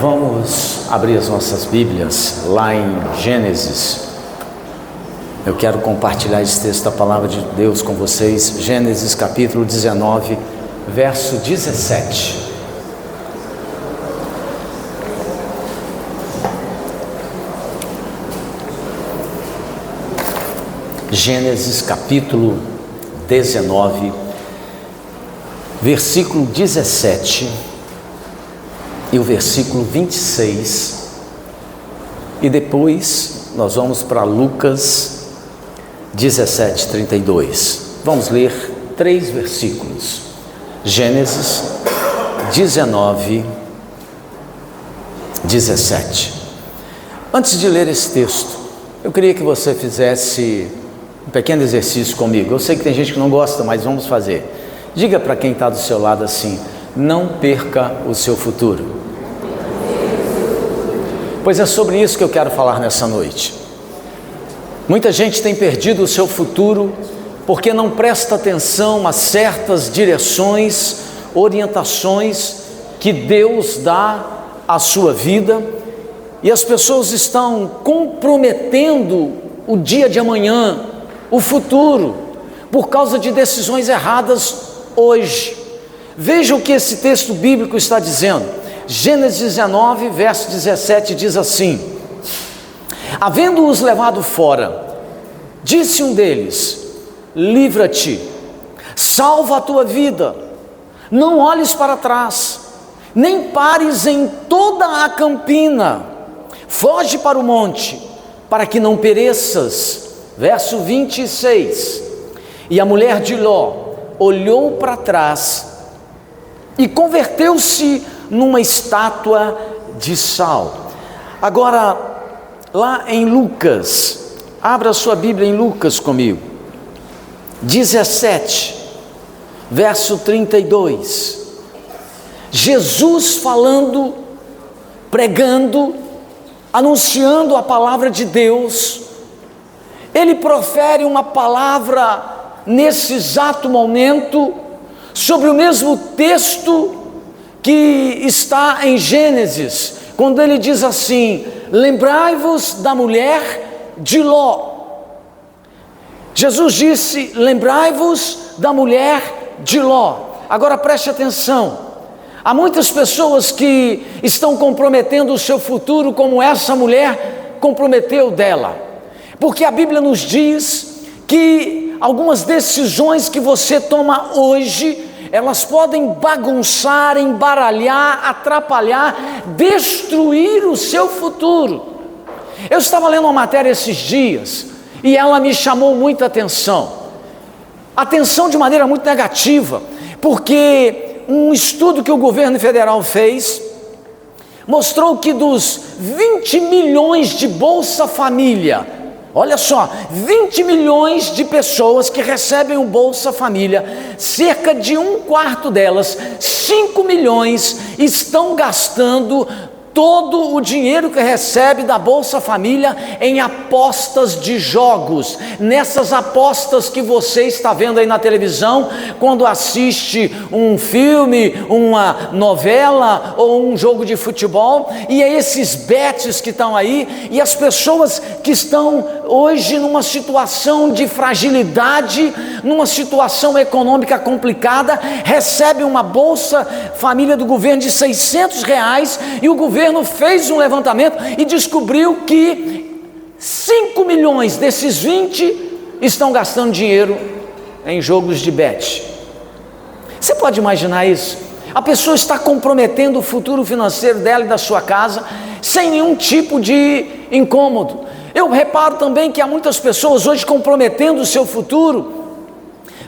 Vamos abrir as nossas Bíblias lá em Gênesis. Eu quero compartilhar esse texto da Palavra de Deus com vocês. Gênesis capítulo 19, verso 17. Gênesis capítulo 19, versículo 17 e o versículo 26, e depois nós vamos para Lucas 17, 32. Vamos ler 3 versículos. Gênesis 19, 17. Antes de ler esse texto, eu queria que você fizesse um pequeno exercício comigo. Eu sei que tem gente que não gosta, mas vamos fazer. Diga para quem está do seu lado assim: não perca o seu futuro. Pois é sobre isso que eu quero falar nessa noite. Muita gente tem perdido o seu futuro porque não presta atenção a certas direções, orientações que Deus dá à sua vida, e as pessoas estão comprometendo o dia de amanhã, o futuro, por causa de decisões erradas hoje. Veja o que esse texto bíblico está dizendo. Gênesis 19, verso 17 diz assim: havendo-os levado fora, disse um deles: livra-te, salva a tua vida, não olhes para trás, nem pares em toda a campina, foge para o monte, para que não pereças. Verso 26, e a mulher de Ló olhou para trás e converteu-se numa estátua de sal. Agora, lá em Lucas, abra sua Bíblia em Lucas comigo, 17, verso 32, Jesus falando, pregando, anunciando a palavra de Deus. Ele profere uma palavra nesse exato momento sobre o mesmo texto que está em Gênesis, quando ele diz assim: lembrai-vos da mulher de Ló. Jesus disse: lembrai-vos da mulher de Ló. Agora preste atenção, há muitas pessoas que estão comprometendo o seu futuro como essa mulher comprometeu dela, porque a Bíblia nos diz que algumas decisões que você toma hoje, elas podem bagunçar, embaralhar, atrapalhar, destruir o seu futuro. Eu estava lendo uma matéria esses dias e ela me chamou muita atenção de maneira muito negativa, porque um estudo que o governo federal fez mostrou que dos 20 milhões de Bolsa Família, olha só, 20 milhões de pessoas que recebem o Bolsa Família, cerca de 1/4 delas, 5 milhões, estão gastando todo o dinheiro que recebe da Bolsa Família em apostas de jogos, nessas apostas que você está vendo aí na televisão, quando assiste um filme, uma novela ou um jogo de futebol, e é esses bets que estão aí, e as pessoas que estão hoje numa situação de fragilidade, numa situação econômica complicada, recebem uma Bolsa Família do governo de R$600, e o governo fez um levantamento e descobriu que 5 milhões desses 20 estão gastando dinheiro em jogos de bet. Você pode imaginar isso? A pessoa está comprometendo o futuro financeiro dela e da sua casa sem nenhum tipo de incômodo. Eu reparo também que há muitas pessoas hoje comprometendo o seu futuro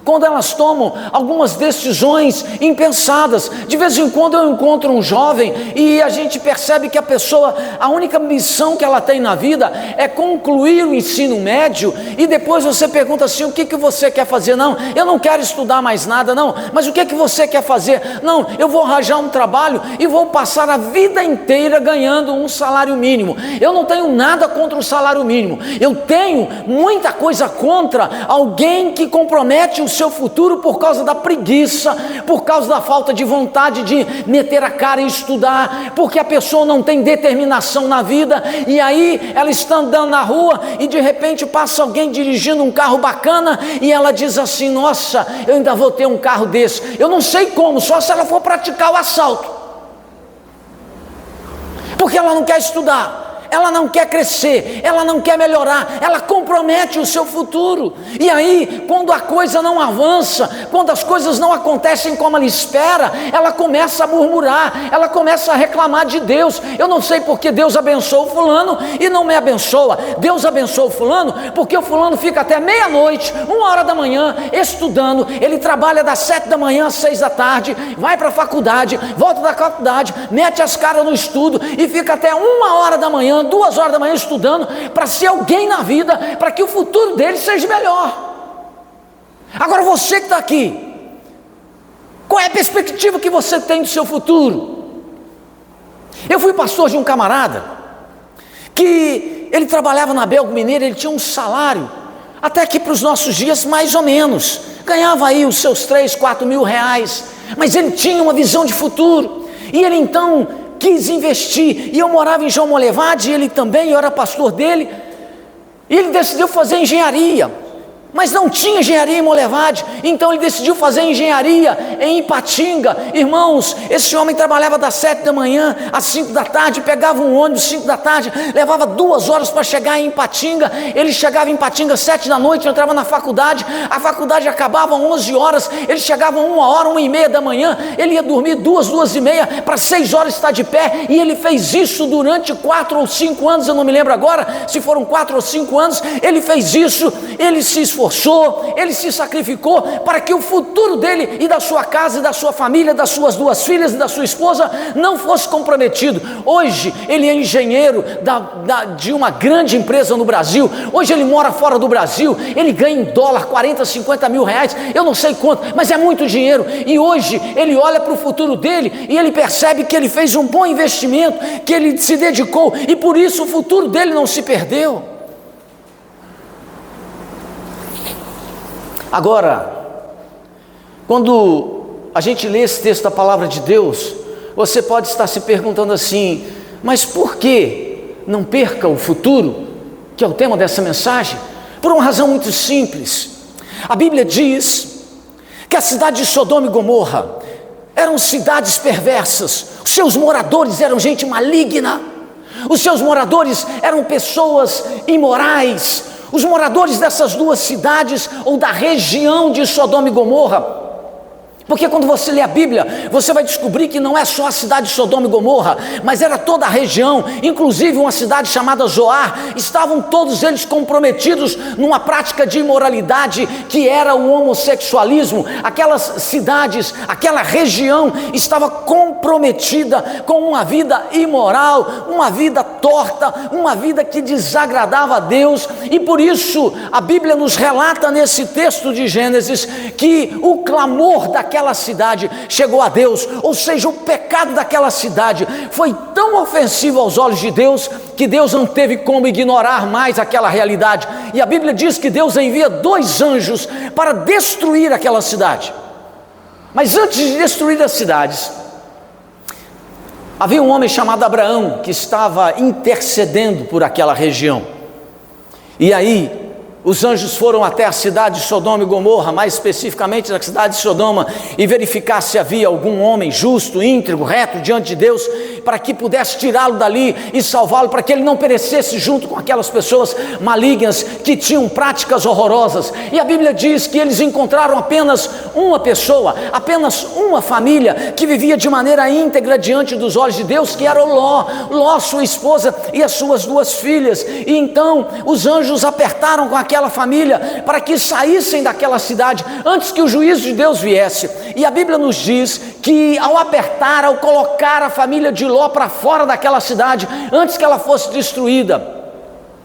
quando elas tomam algumas decisões impensadas. De vez em quando eu encontro um jovem e a gente percebe que a pessoa, a única missão que ela tem na vida é concluir o ensino médio, e depois você pergunta assim: o que você quer fazer? Não, eu não quero estudar mais nada. Não, mas o que você quer fazer? Não, eu vou arranjar um trabalho e vou passar a vida inteira ganhando um salário mínimo. Eu não tenho nada contra o salário mínimo, eu tenho muita coisa contra alguém que compromete o seu futuro por causa da preguiça, por causa da falta de vontade de meter a cara e estudar, porque a pessoa não tem determinação na vida, e aí ela está andando na rua e de repente passa alguém dirigindo um carro bacana e ela diz assim: nossa, eu ainda vou ter um carro desse. Eu não sei como, só se ela for praticar o assalto, porque ela não quer estudar, ela não quer crescer, ela não quer melhorar, ela compromete o seu futuro. E aí, quando a coisa não avança, quando as coisas não acontecem como ela espera, ela começa a murmurar, ela começa a reclamar de Deus. Eu não sei porque Deus abençoa o fulano e não me abençoa. Deus abençoa o fulano porque o fulano fica até meia-noite, 1h da manhã, estudando. Ele trabalha das 7 da manhã às 6 da tarde, vai para a faculdade, volta da faculdade, mete as caras no estudo e fica até 1h da manhã, 2h da manhã estudando para ser alguém na vida, para que o futuro dele seja melhor. Agora você que está aqui, qual é a perspectiva que você tem do seu futuro? Eu fui pastor de um camarada que ele trabalhava na Belgo Mineira, ele tinha um salário até que para os nossos dias mais ou menos, ganhava aí os seus 3, 4 mil reais, mas ele tinha uma visão de futuro, e ele então quis investir, e eu morava em João Molevade, e ele também, eu era pastor dele, e ele decidiu fazer engenharia, mas não tinha engenharia em Molevade, então ele decidiu fazer engenharia em Ipatinga. Irmãos, esse homem trabalhava das 7 da manhã às 5 da tarde, pegava um ônibus 5 da tarde, levava 2 horas para chegar em Ipatinga. Ele chegava em Ipatinga 7 da noite, entrava na faculdade, a faculdade acabava 11 horas, ele chegava 1h, 1h30 da manhã, ele ia dormir 2, 2h30, para 6 horas estar de pé, e ele fez isso durante 4 ou 5 anos, eu não me lembro agora, se foram 4 ou 5 anos, ele fez isso, ele se esforçou, ele se sacrificou para que o futuro dele e da sua casa e da sua família, das suas 2 filhas e da sua esposa não fosse comprometido. Hoje ele é engenheiro de uma grande empresa no Brasil, hoje ele mora fora do Brasil, ele ganha em dólar 40, 50 mil reais, eu não sei quanto, mas é muito dinheiro, e hoje ele olha para o futuro dele e ele percebe que ele fez um bom investimento, que ele se dedicou, e por isso o futuro dele não se perdeu. Agora, quando a gente lê esse texto da palavra de Deus, você pode estar se perguntando assim: mas por que não perca o futuro, que é o tema dessa mensagem? Por uma razão muito simples. A Bíblia diz que a cidade de Sodoma e Gomorra eram cidades perversas, os seus moradores eram gente maligna, os seus moradores eram pessoas imorais. Os moradores dessas 2 cidades, ou da região de Sodoma e Gomorra, porque quando você lê a Bíblia, você vai descobrir que não é só a cidade de Sodoma e Gomorra, mas era toda a região, inclusive uma cidade chamada Zoar. Estavam todos eles comprometidos numa prática de imoralidade que era o homossexualismo. Aquelas cidades, aquela região estava comprometida com uma vida imoral, uma vida torta, uma vida que desagradava a Deus, e por isso a Bíblia nos relata nesse texto de Gênesis que o clamor daquela cidade chegou a Deus, ou seja, o pecado daquela cidade foi tão ofensivo aos olhos de Deus, que Deus não teve como ignorar mais aquela realidade, e a Bíblia diz que Deus envia 2 anjos para destruir aquela cidade. Mas antes de destruir as cidades, havia um homem chamado Abraão, que estava intercedendo por aquela região, e aí os anjos foram até a cidade de Sodoma e Gomorra, mais especificamente na cidade de Sodoma, e verificar se havia algum homem justo, íntegro, reto diante de Deus, para que pudesse tirá-lo dali e salvá-lo, para que ele não perecesse junto com aquelas pessoas malignas que tinham práticas horrorosas. E a Bíblia diz que eles encontraram apenas uma pessoa, apenas uma família que vivia de maneira íntegra diante dos olhos de Deus, que era o Ló, sua esposa e as suas 2 filhas. E então os anjos apertaram com aquela família para que saíssem daquela cidade antes que o juízo de Deus viesse. E a Bíblia nos diz que ao apertar, ao colocar a família de Ló para fora daquela cidade, antes que ela fosse destruída,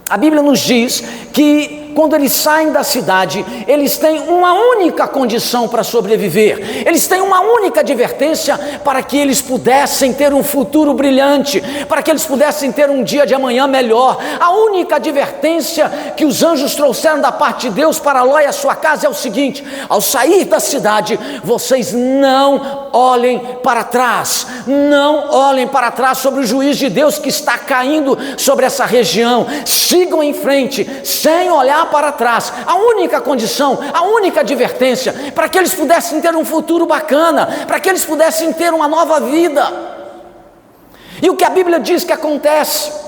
a Bíblia nos diz que quando eles saem da cidade, eles têm uma única condição para sobreviver, eles têm uma única advertência para que eles pudessem ter um futuro brilhante, para que eles pudessem ter um dia de amanhã melhor. A única advertência que os anjos trouxeram da parte de Deus para Ló e a sua casa é o seguinte: ao sair da cidade, vocês não olhem para trás, não olhem para trás sobre o juízo de Deus que está caindo sobre essa região, sigam em frente, sem olhar para trás. A única condição, a única advertência, para que eles pudessem ter um futuro bacana, para que eles pudessem ter uma nova vida. E o que a Bíblia diz que acontece?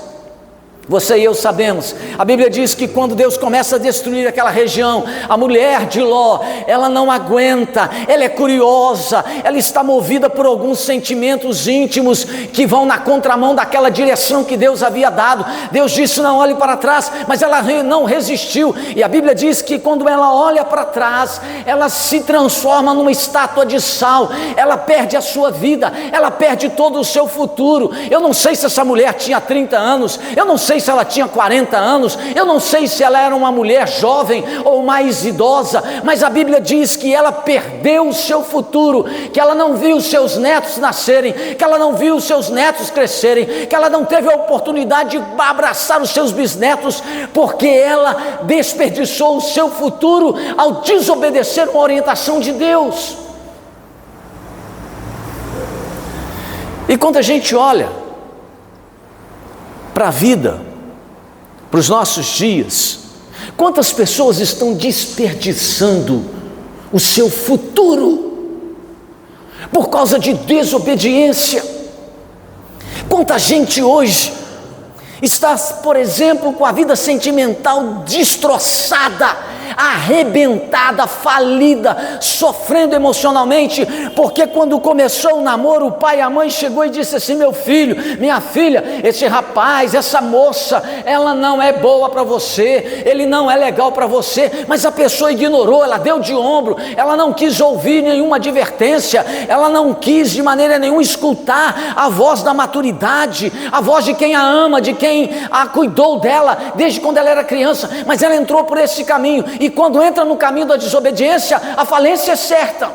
Você e eu sabemos, a Bíblia diz que quando Deus começa a destruir aquela região, a mulher de Ló, ela não aguenta, ela é curiosa, ela está movida por alguns sentimentos íntimos que vão na contramão daquela direção que Deus havia dado. Deus disse: não olhe para trás, mas ela não resistiu, e a Bíblia diz que quando ela olha para trás, ela se transforma numa estátua de sal, ela perde a sua vida, ela perde todo o seu futuro. Eu não sei se essa mulher tinha 30 anos, eu não sei se ela tinha 40 anos, eu não sei se ela era uma mulher jovem ou mais idosa, mas a Bíblia diz que ela perdeu o seu futuro, que ela não viu os seus netos nascerem, que ela não viu os seus netos crescerem, que ela não teve a oportunidade de abraçar os seus bisnetos, porque ela desperdiçou o seu futuro ao desobedecer uma orientação de Deus. E quando a gente olha para a vida, para os nossos dias, quantas pessoas estão desperdiçando o seu futuro por causa de desobediência? Quanta gente hoje está, por exemplo, com a vida sentimental destroçada, arrebentada, falida, sofrendo emocionalmente, porque quando começou o namoro, o pai e a mãe chegou e disse assim: meu filho, minha filha, esse rapaz, essa moça, ela não é boa para você, ele não é legal para você. Mas a pessoa ignorou, ela deu de ombro, ela não quis ouvir nenhuma advertência, ela não quis de maneira nenhuma escutar a voz da maturidade, a voz de quem a ama, de quem a cuidou dela desde quando ela era criança. Mas ela entrou por esse caminho, e quando entra no caminho da desobediência, a falência é certa.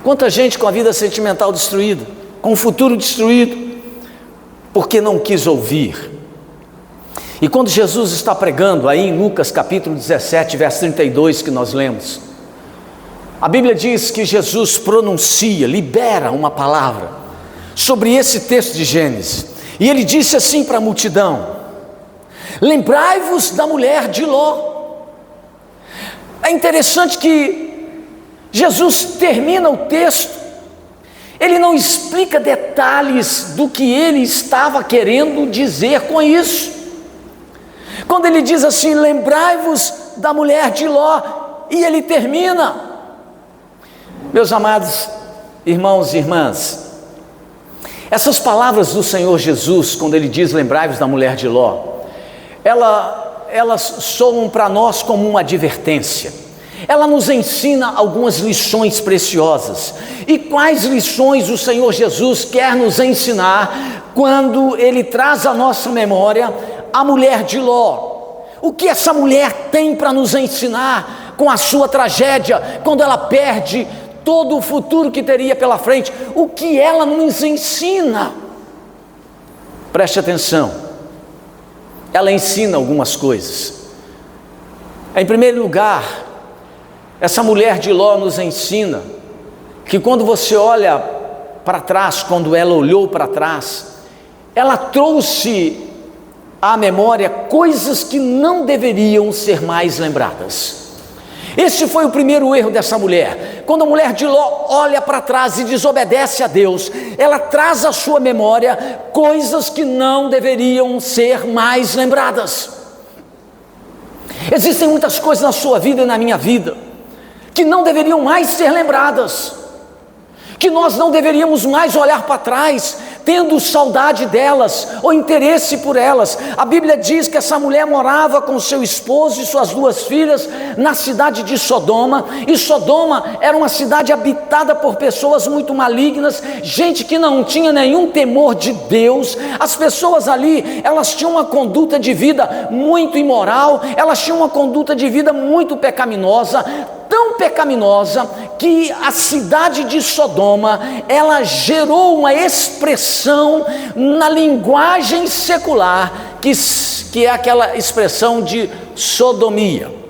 Quanta gente com a vida sentimental destruída, com o futuro destruído, porque não quis ouvir. E quando Jesus está pregando aí em Lucas capítulo 17, verso 32, que nós lemos, a Bíblia diz que Jesus pronuncia, libera uma palavra sobre esse texto de Gênesis, e ele disse assim para a multidão: lembrai-vos da mulher de Ló. É interessante que Jesus termina o texto, ele não explica detalhes do que ele estava querendo dizer com isso. Quando ele diz assim: lembrai-vos da mulher de Ló, e ele termina. Meus amados irmãos e irmãs, essas palavras do Senhor Jesus, quando ele diz lembrai-vos da mulher de Ló, elas soam para nós como uma advertência. Ela nos ensina algumas lições preciosas. E quais lições o Senhor Jesus quer nos ensinar quando ele traz à nossa memória a mulher de Ló? O que essa mulher tem para nos ensinar com a sua tragédia, quando ela perde todo o futuro que teria pela frente? O que ela nos ensina? Preste atenção. Ela ensina algumas coisas. Em primeiro lugar, essa mulher de Ló nos ensina que quando você olha para trás, quando ela olhou para trás, ela trouxe à memória coisas que não deveriam ser mais lembradas. Esse foi o primeiro erro dessa mulher. Quando a mulher de Ló olha para trás e desobedece a Deus, ela traz à sua memória coisas que não deveriam ser mais lembradas. Existem muitas coisas na sua vida e na minha vida que não deveriam mais ser lembradas, que nós não deveríamos mais olhar para trás, tendo saudade delas, ou interesse por elas. A Bíblia diz que essa mulher morava com seu esposo e suas 2 filhas na cidade de Sodoma, e Sodoma era uma cidade habitada por pessoas muito malignas, gente que não tinha nenhum temor de Deus. As pessoas ali, elas tinham uma conduta de vida muito imoral, elas tinham uma conduta de vida muito pecaminosa, tão pecaminosa que a cidade de Sodoma, ela gerou uma expressão na linguagem secular, que é aquela expressão de sodomia.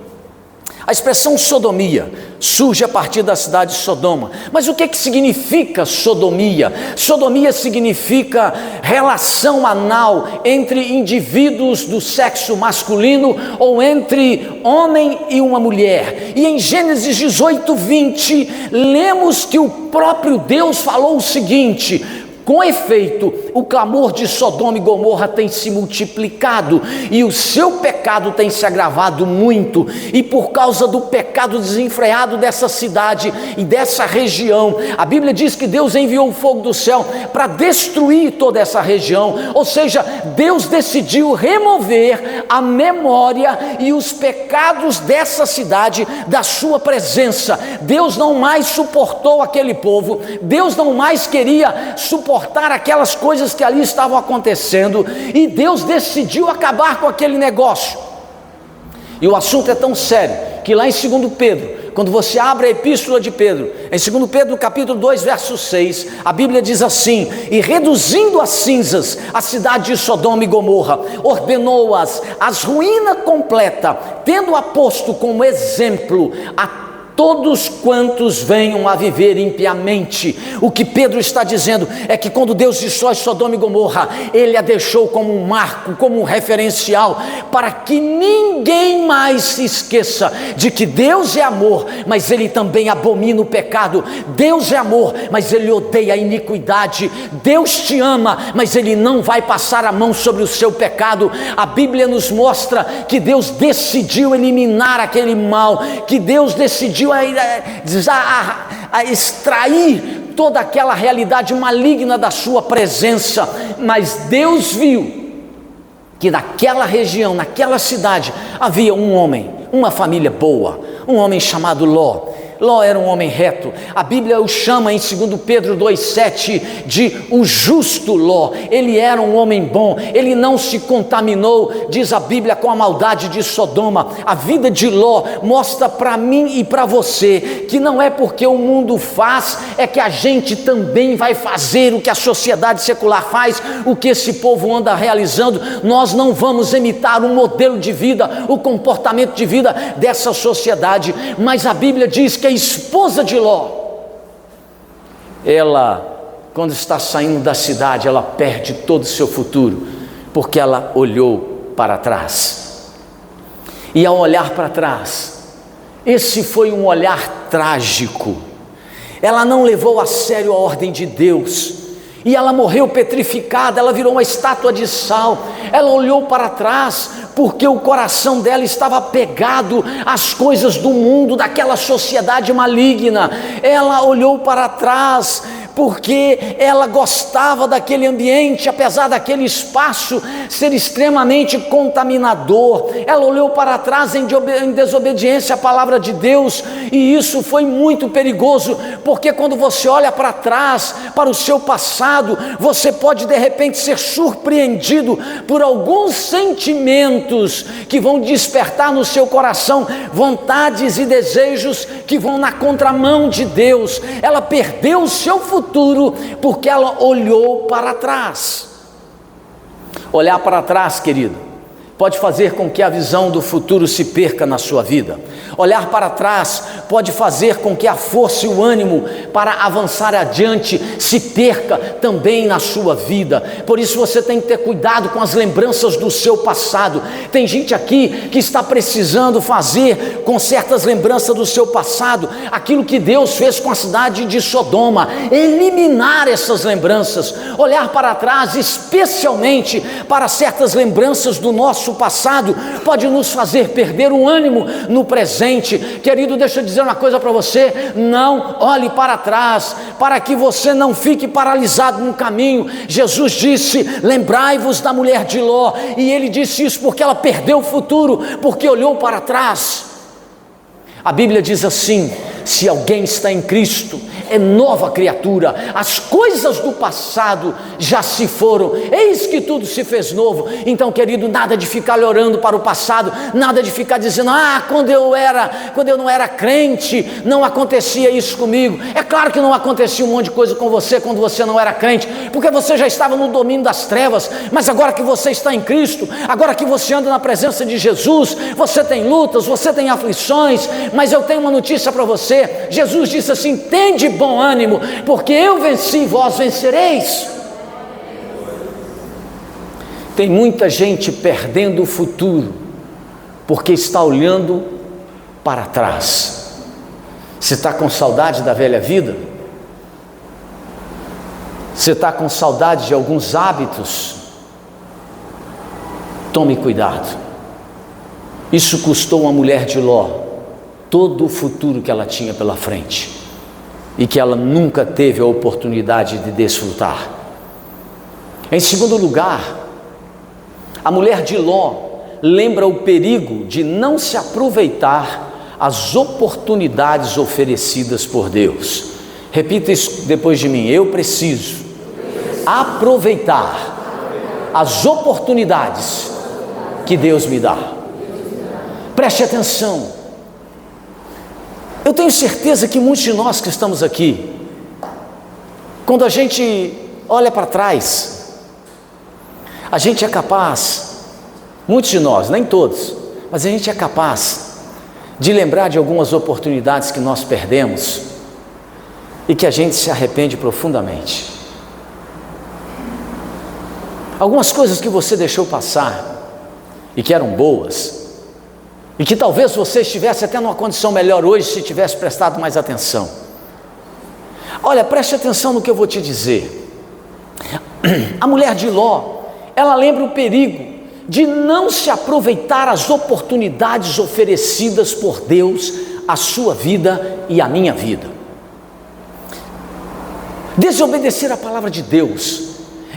A expressão sodomia surge a partir da cidade de Sodoma. Mas o que significa sodomia? Sodomia significa relação anal entre indivíduos do sexo masculino ou entre homem e uma mulher. E em Gênesis 18:20, lemos que o próprio Deus falou o seguinte: com efeito, o clamor de Sodoma e Gomorra tem se multiplicado e o seu pecado tem se agravado muito, e por causa do pecado desenfreado dessa cidade e dessa região, a Bíblia diz que Deus enviou o fogo do céu para destruir toda essa região. Ou seja, Deus decidiu remover a memória e os pecados dessa cidade da sua presença. Deus não mais suportou aquele povo, Deus não mais queria suportar aquelas coisas que ali estavam acontecendo, e Deus decidiu acabar com aquele negócio. E o assunto é tão sério que lá em 2 Pedro, quando você abre a epístola de Pedro, em 2 Pedro capítulo 2 verso 6, a Bíblia diz assim: e reduzindo a cinzas a cidade de Sodoma e Gomorra, ordenou-as às ruína completa, tendo-a posto como exemplo a todos quantos venham a viver impiamente. O que Pedro está dizendo é que quando Deus destrói Sodoma e Gomorra, Ele a deixou como um marco, como um referencial, para que ninguém mais se esqueça de que Deus é amor, mas Ele também abomina o pecado. Deus é amor, mas Ele odeia a iniquidade. Deus te ama, mas Ele não vai passar a mão sobre o seu pecado. A Bíblia nos mostra que Deus decidiu eliminar aquele mal, que Deus decidiu a extrair toda aquela realidade maligna da sua presença. Mas Deus viu que naquela região, naquela cidade, havia um homem, uma família boa, um homem chamado Ló. Ló era um homem reto. A Bíblia o chama em 2 Pedro 2,7 de o justo Ló. Ele era um homem bom, ele não se contaminou, diz a Bíblia, com a maldade de Sodoma. A vida de Ló mostra para mim e para você que não é porque o mundo faz, é que a gente também vai fazer o que a sociedade secular faz, o que esse povo anda realizando. Nós não vamos imitar o modelo de vida, o comportamento de vida dessa sociedade, mas a Bíblia diz que a esposa de Ló, ela, quando está saindo da cidade, ela perde todo o seu futuro, porque ela olhou para trás. E ao olhar para trás, esse foi um olhar trágico. Ela não levou a sério a ordem de Deus, e ela morreu petrificada, ela virou uma estátua de sal. Ela olhou para trás, porque o coração dela estava apegado às coisas do mundo, daquela sociedade maligna. Ela olhou para trás, porque ela gostava daquele ambiente, apesar daquele espaço ser extremamente contaminador. Ela olhou para trás em desobediência à palavra de Deus, e isso foi muito perigoso, porque quando você olha para trás, para o seu passado, você pode de repente ser surpreendido por alguns sentimentos que vão despertar no seu coração vontades e desejos que vão na contramão de Deus. Ela perdeu o seu futuro porque ela olhou para trás. Olhar para trás, querido, pode fazer com que a visão do futuro se perca na sua vida. Olhar para trás pode fazer com que a força e o ânimo para avançar adiante se perca também na sua vida. Por isso você tem que ter cuidado com as lembranças do seu passado. Tem gente aqui que está precisando fazer com certas lembranças do seu passado aquilo que Deus fez com a cidade de Sodoma, eliminar essas lembranças, olhar para trás, especialmente para certas lembranças do nosso nosso passado pode nos fazer perder o ânimo no presente. Querido, deixa eu dizer uma coisa para você: não olhe para trás, para que você não fique paralisado no caminho. Jesus disse: lembrai-vos da mulher de Ló, e ele disse isso porque ela perdeu o futuro, porque olhou para trás. A Bíblia diz assim: se alguém está em Cristo, é nova criatura, as coisas do passado já se foram, eis que tudo se fez novo. Então, querido, nada de ficar olhando para o passado, nada de ficar dizendo: quando eu não era crente, não acontecia isso comigo. É claro que não acontecia um monte de coisa com você quando você não era crente, porque você já estava no domínio das trevas. Mas agora que você está em Cristo, agora que você anda na presença de Jesus, você tem lutas, você tem aflições, mas eu tenho uma notícia para você. Jesus disse assim: tende bom ânimo, porque eu venci, vós vencereis. Tem muita gente perdendo o futuro, porque está olhando para trás. Você está com saudade da velha vida? Você está com saudade de alguns hábitos? Tome cuidado. Isso custou uma mulher de Ló todo o futuro que ela tinha pela frente, e que ela nunca teve a oportunidade de desfrutar. Em segundo lugar, a mulher de Ló lembra o perigo de não se aproveitar as oportunidades oferecidas por Deus. Repita isso depois de mim: eu preciso aproveitar as oportunidades que Deus me dá. Preste atenção. Eu tenho certeza que muitos de nós que estamos aqui, quando a gente olha para trás, a gente é capaz, muitos de nós, nem todos, mas a gente é capaz de lembrar de algumas oportunidades que nós perdemos e que a gente se arrepende profundamente. Algumas coisas que você deixou passar e que eram boas, e que talvez você estivesse até numa condição melhor hoje se tivesse prestado mais atenção. Olha, preste atenção no que eu vou te dizer. A mulher de Ló, ela lembra o perigo de não se aproveitar as oportunidades oferecidas por Deus à sua vida e à minha vida. Desobedecer a palavra de Deus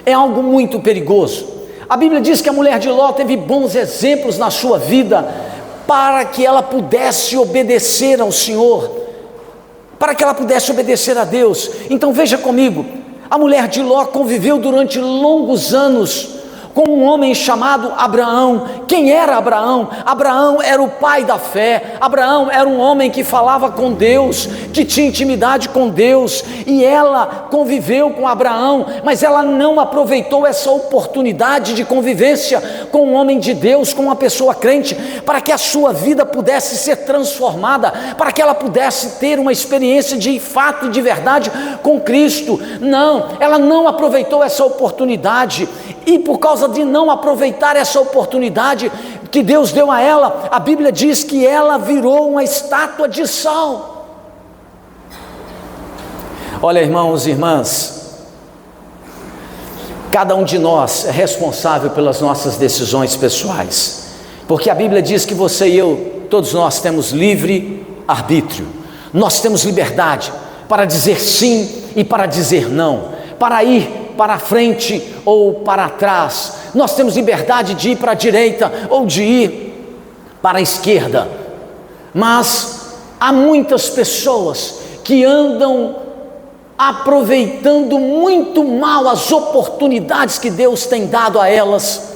é algo muito perigoso. A Bíblia diz que a mulher de Ló teve bons exemplos na sua vida para que ela pudesse obedecer ao Senhor, para que ela pudesse obedecer a Deus. Então veja comigo, a mulher de Ló conviveu durante longos anos com um homem chamado Abraão. Quem era Abraão? Abraão era o pai da fé. Abraão era um homem que falava com Deus, que tinha intimidade com Deus, e ela conviveu com Abraão, mas ela não aproveitou essa oportunidade de convivência com um homem de Deus, com uma pessoa crente, para que a sua vida pudesse ser transformada, para que ela pudesse ter uma experiência de fato e de verdade com Cristo. Não, ela não aproveitou essa oportunidade, e por causa de não aproveitar essa oportunidade que Deus deu a ela, a Bíblia diz que ela virou uma estátua de sal. Olha, irmãos e irmãs, cada um de nós é responsável pelas nossas decisões pessoais, porque a Bíblia diz que você e eu, todos nós temos livre arbítrio, nós temos liberdade para dizer sim e para dizer não, para ir para frente ou para trás. Nós temos liberdade de ir para a direita ou de ir para a esquerda. Mas há muitas pessoas que andam aproveitando muito mal as oportunidades que Deus tem dado a elas.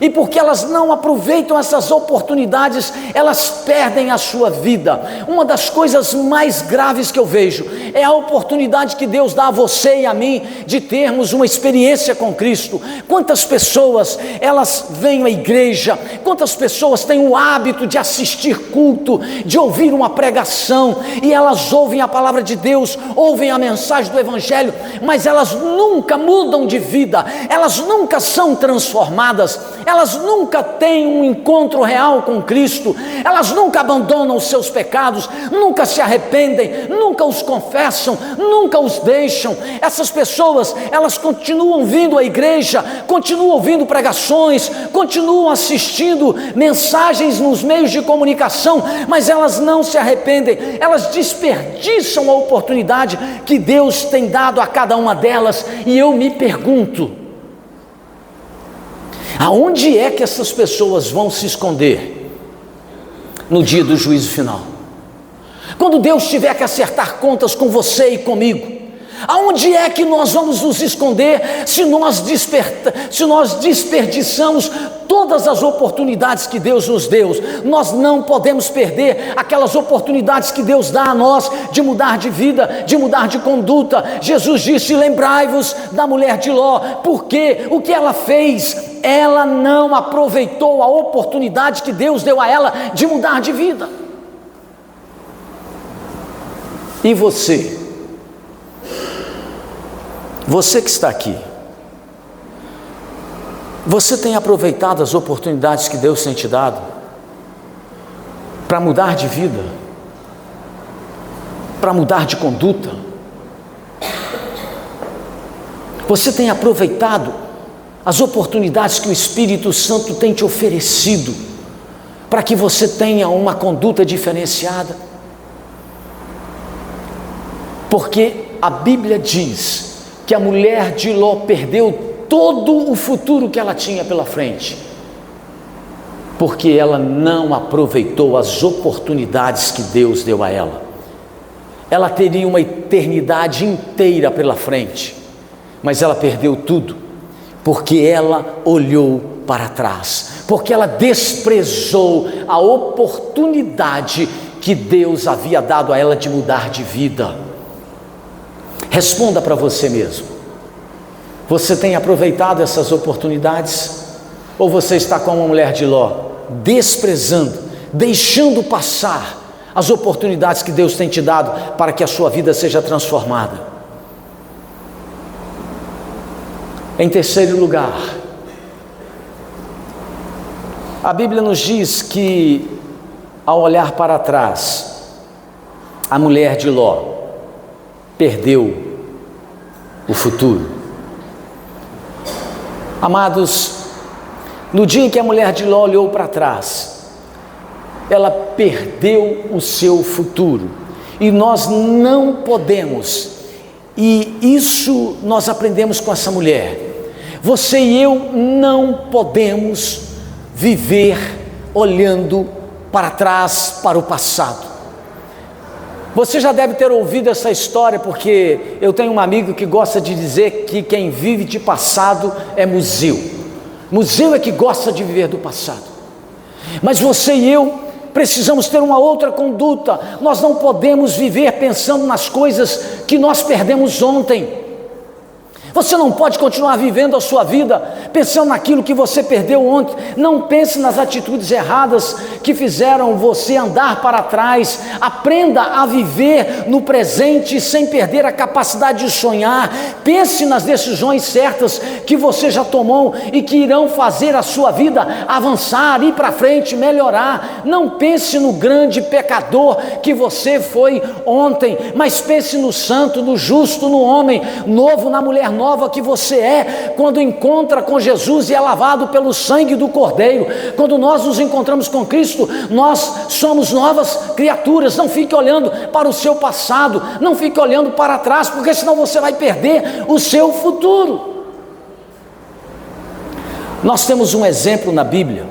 E porque elas não aproveitam essas oportunidades, elas perdem a sua vida. Uma das coisas mais graves que eu vejo é a oportunidade que Deus dá a você e a mim de termos uma experiência com Cristo. Quantas pessoas, elas vêm à igreja, quantas pessoas têm o hábito de assistir culto, de ouvir uma pregação, e elas ouvem a palavra de Deus, ouvem a mensagem do Evangelho, mas elas nunca mudam de vida, elas nunca são transformadas. elas nunca têm um encontro real com Cristo, elas nunca abandonam os seus pecados, nunca se arrependem, nunca os confessam, nunca os deixam. Essas pessoas, elas continuam vindo à igreja, continuam ouvindo pregações, continuam assistindo mensagens nos meios de comunicação, mas elas não se arrependem, elas desperdiçam a oportunidade que Deus tem dado a cada uma delas. E eu me pergunto, aonde é que essas pessoas vão se esconder no dia do juízo final? Quando Deus tiver que acertar contas com você e comigo, aonde é que nós vamos nos esconder se nós desperdiçamos todas as oportunidades que Deus nos deu? Nós não podemos perder aquelas oportunidades que Deus dá a nós de mudar de vida, de mudar de conduta. Jesus disse: lembrai-vos da mulher de Ló, porque o que ela fez? Ela não aproveitou a oportunidade que Deus deu a ela de mudar de vida. E você? Você que está aqui, você tem aproveitado as oportunidades que Deus tem te dado para mudar de vida, para mudar de conduta? Você tem aproveitado as oportunidades que o Espírito Santo tem te oferecido para que você tenha uma conduta diferenciada? Porque a Bíblia diz que a mulher de Ló perdeu todo o futuro que ela tinha pela frente, porque ela não aproveitou as oportunidades que Deus deu a ela. Ela teria uma eternidade inteira pela frente, mas ela perdeu tudo, porque ela olhou para trás, porque ela desprezou a oportunidade que Deus havia dado a ela de mudar de vida. Responda para você mesmo: você tem aproveitado essas oportunidades? Ou você está como uma mulher de Ló, desprezando, deixando passar as oportunidades que Deus tem te dado para que a sua vida seja transformada? Em terceiro lugar, a Bíblia nos diz que, ao olhar para trás, a mulher de Ló perdeu o futuro. Amados, no dia em que a mulher de Ló olhou para trás, ela perdeu o seu futuro. E nós não podemos, e isso nós aprendemos com essa mulher, você e eu não podemos viver olhando para trás, para o passado. Você já deve ter ouvido essa história, porque eu tenho um amigo que gosta de dizer que quem vive de passado é museu. Museu é que gosta de viver do passado. Mas você e eu precisamos ter uma outra conduta. Nós não podemos viver pensando nas coisas que nós perdemos ontem. Você não pode continuar vivendo a sua vida pensando naquilo que você perdeu ontem. Não pense nas atitudes erradas que fizeram você andar para trás. Aprenda a viver no presente sem perder a capacidade de sonhar. Pense nas decisões certas que você já tomou e que irão fazer a sua vida avançar, ir para frente, melhorar. Não pense no grande pecador que você foi ontem, mas pense no santo, no justo, no homem novo, na mulher nova que você é quando encontra com Jesus e é lavado pelo sangue do Cordeiro. Quando nós nos encontramos com Cristo, nós somos novas criaturas. Não fique olhando para o seu passado, não fique olhando para trás, porque senão você vai perder o seu futuro. Nós temos um exemplo na Bíblia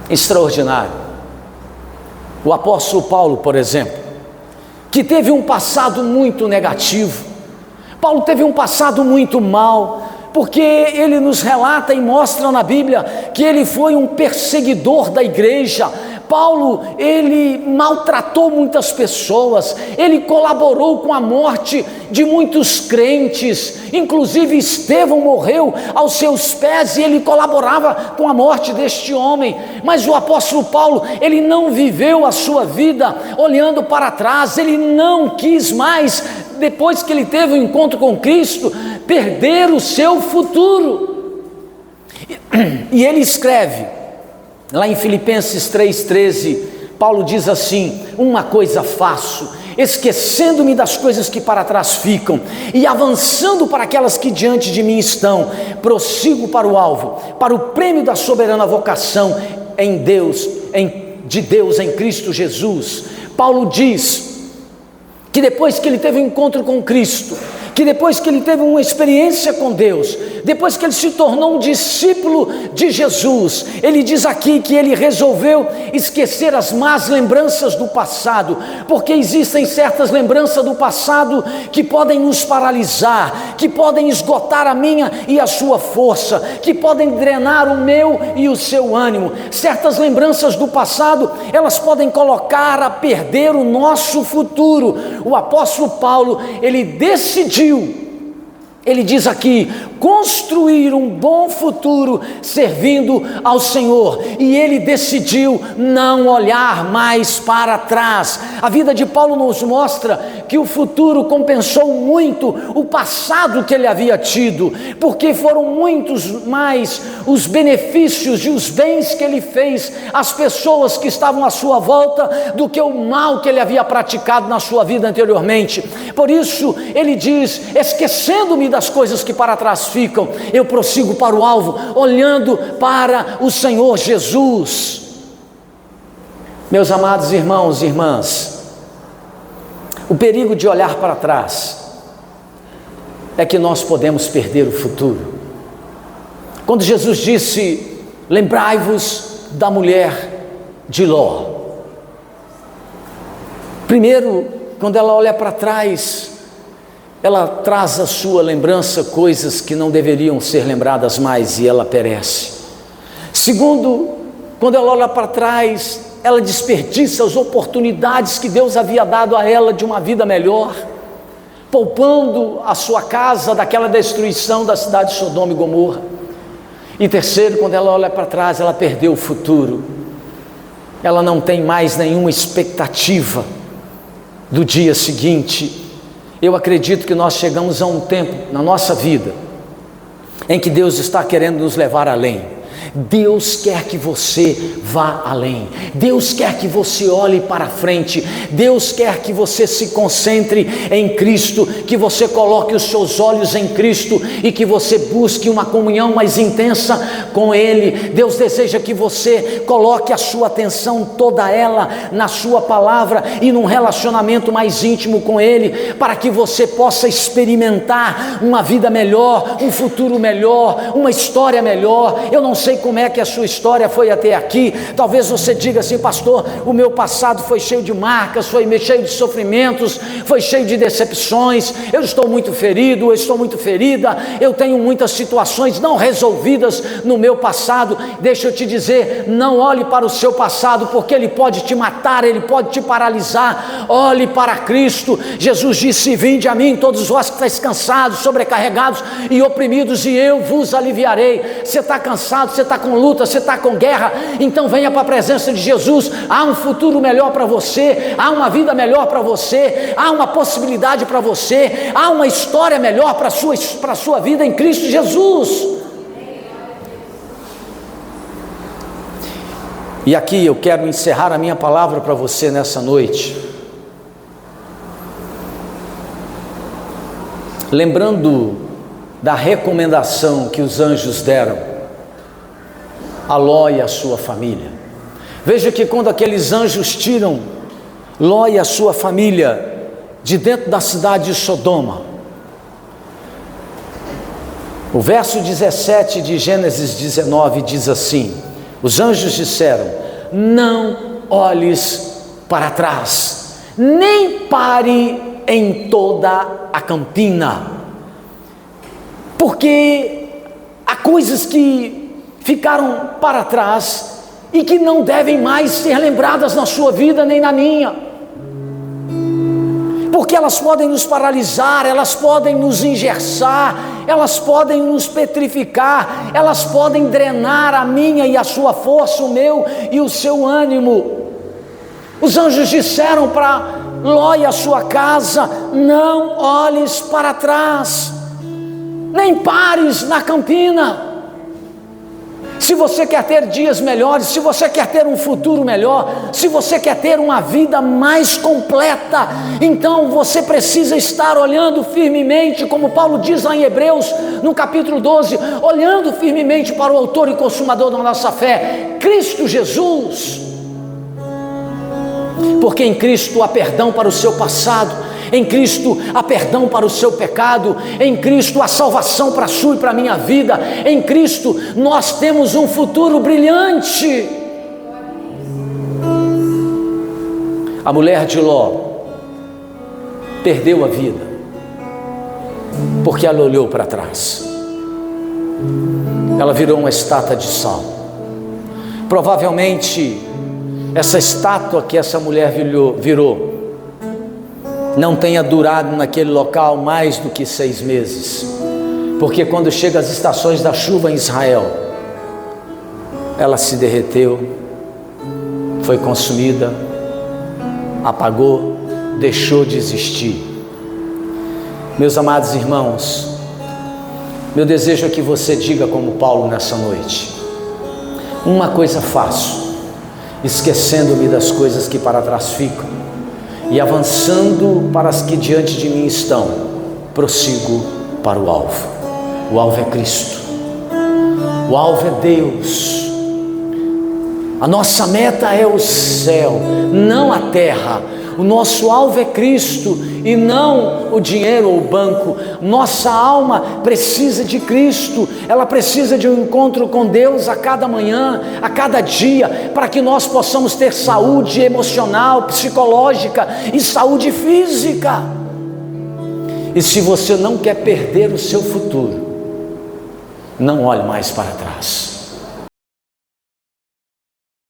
extraordinário. O apóstolo Paulo, por exemplo, que teve um passado muito negativo. Paulo teve um passado muito mau, porque ele nos relata e mostra na Bíblia que ele foi um perseguidor da igreja. Paulo, ele maltratou muitas pessoas, ele colaborou com a morte de muitos crentes, inclusive Estevão morreu aos seus pés e ele colaborava com a morte deste homem. Mas o apóstolo Paulo, ele não viveu a sua vida olhando para trás, ele não quis mais, depois que ele teve um encontro com Cristo, perder o seu futuro. E ele escreve, lá em Filipenses 3,13, Paulo diz assim: uma coisa faço, esquecendo-me das coisas que para trás ficam e avançando para aquelas que diante de mim estão, prossigo para o alvo, para o prêmio da soberana vocação de Deus em Cristo Jesus. Paulo diz que depois que ele teve um encontro com Cristo, que depois que ele teve uma experiência com Deus, depois que ele se tornou um discípulo de Jesus, ele diz aqui que ele resolveu esquecer as más lembranças do passado, porque existem certas lembranças do passado que podem nos paralisar, que podem esgotar a minha e a sua força, que podem drenar o meu e o seu ânimo. Certas lembranças do passado, elas podem colocar a perder o nosso futuro. O apóstolo Paulo, ele decidiu, ele diz aqui, construir um bom futuro servindo ao Senhor, e ele decidiu não olhar mais para trás. A vida de Paulo nos mostra que o futuro compensou muito o passado que ele havia tido, porque foram muitos mais os benefícios e os bens que ele fez às pessoas que estavam à sua volta do que o mal que ele havia praticado na sua vida anteriormente. Por isso ele diz: esquecendo-me das coisas que para trás ficam, eu prossigo para o alvo, olhando para o Senhor Jesus. Meus amados irmãos e irmãs, o perigo de olhar para trás é que nós podemos perder o futuro. Quando Jesus disse: lembrai-vos da mulher de Ló, primeiro, quando ela olha para trás, ela traz à sua lembrança coisas que não deveriam ser lembradas mais e ela perece. Segundo, quando ela olha para trás, ela desperdiça as oportunidades que Deus havia dado a ela de uma vida melhor, poupando a sua casa daquela destruição da cidade de Sodoma e Gomorra. E terceiro, quando ela olha para trás, ela perdeu o futuro. Ela não tem mais nenhuma expectativa do dia seguinte. Eu acredito que nós chegamos a um tempo na nossa vida em que Deus está querendo nos levar além. Deus quer que você vá além. Deus quer que você olhe para frente. Deus quer que você se concentre em Cristo, que você coloque os seus olhos em Cristo e que você busque uma comunhão mais intensa com Ele. Deus deseja que você coloque a sua atenção toda ela na sua palavra e num relacionamento mais íntimo com Ele, para que você possa experimentar uma vida melhor, um futuro melhor, uma história melhor. Eu não sei como é que a sua história foi até aqui. Talvez você diga assim: pastor, o meu passado foi cheio de marcas, foi cheio de sofrimentos, foi cheio de decepções, eu estou muito ferido, eu estou muito ferida, eu tenho muitas situações não resolvidas no meu passado. Deixa eu te dizer, não olhe para o seu passado, porque ele pode te matar, ele pode te paralisar. Olhe para Cristo. Jesus disse: vinde a mim todos vós que estáis cansados, sobrecarregados e oprimidos, e eu vos aliviarei. Você está cansado, você está com luta, você está com guerra, então venha para a presença de Jesus. Há um futuro melhor para você, há uma vida melhor para você, há uma possibilidade para você, há uma história melhor para a sua vida em Cristo Jesus. E aqui eu quero encerrar a minha palavra para você nessa noite, lembrando da recomendação que os anjos deram a Ló e a sua família. Veja que quando aqueles anjos tiram Ló e a sua família de dentro da cidade de Sodoma, o verso 17 de Gênesis 19 diz assim: os anjos disseram: não olhes para trás, nem pare em toda a campina, porque há coisas que ficaram para trás e que não devem mais ser lembradas na sua vida nem na minha, porque elas podem nos paralisar, elas podem nos engessar, elas podem nos petrificar, elas podem drenar a minha e a sua força, o meu e o seu ânimo. Os anjos disseram para Ló e a sua casa: não olhes para trás, nem pares na campina. Se você quer ter dias melhores, se você quer ter um futuro melhor, se você quer ter uma vida mais completa, então você precisa estar olhando firmemente, como Paulo diz lá em Hebreus, no capítulo 12, olhando firmemente para o autor e consumador da nossa fé, Cristo Jesus. Porque em Cristo há perdão para o seu passado, em Cristo há perdão para o seu pecado, em Cristo há salvação para a sua e para a minha vida, em Cristo nós temos um futuro brilhante. A mulher de Ló perdeu a vida, porque ela olhou para trás, ela virou uma estátua de sal. Provavelmente essa estátua que essa mulher virou não tenha durado naquele local mais do que 6 meses, porque quando chega as estações da chuva em Israel, ela se derreteu, foi consumida, apagou, deixou de existir. Meus amados irmãos, meu desejo é que você diga como Paulo nessa noite: uma coisa faço, esquecendo-me das coisas que para trás ficam e avançando para as que diante de mim estão, prossigo para o alvo. O alvo é Cristo, o alvo é Deus. A nossa meta é o céu, não a terra. O nosso alvo é Cristo e não o dinheiro ou o banco. Nossa alma precisa de Cristo, ela precisa de um encontro com Deus a cada manhã, a cada dia, para que nós possamos ter saúde emocional, psicológica e saúde física. E se você não quer perder o seu futuro, não olhe mais para trás.